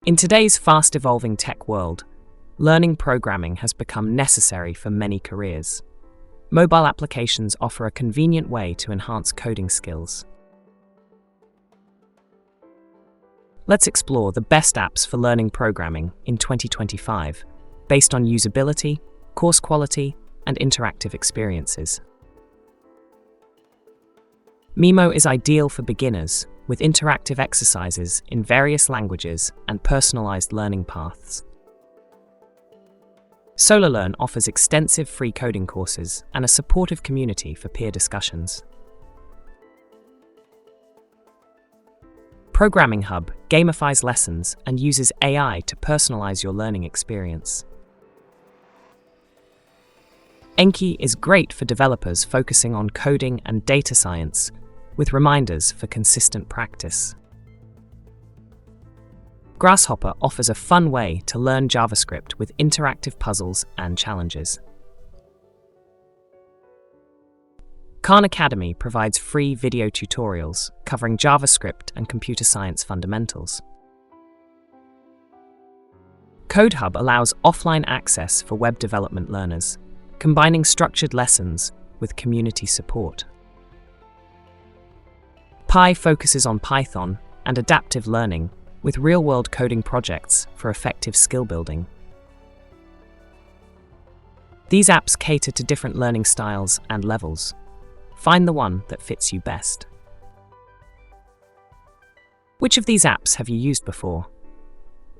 In today's fast-evolving tech world, learning programming has become necessary for many careers. Mobile applications offer a convenient way to enhance coding skills. Let's explore the best apps for learning programming in 2025, based on usability, course quality, and interactive experiences. Mimo is ideal for beginners, with interactive exercises in various languages and personalized learning paths. SolarLearn offers extensive free coding courses and a supportive community for peer discussions. Programming Hub gamifies lessons and uses AI to personalize your learning experience. Enki is great for developers focusing on coding and data science, with reminders for consistent practice. Grasshopper offers a fun way to learn JavaScript with interactive puzzles and challenges. Khan Academy provides free video tutorials covering JavaScript and computer science fundamentals. CodeHub allows offline access for web development learners, combining structured lessons with community support. Pi focuses on Python and adaptive learning with real-world coding projects for effective skill building. These apps cater to different learning styles and levels. Find the one that fits you best. Which of these apps have you used before?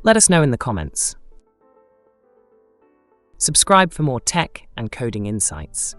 Let us know in the comments. Subscribe for more tech and coding insights.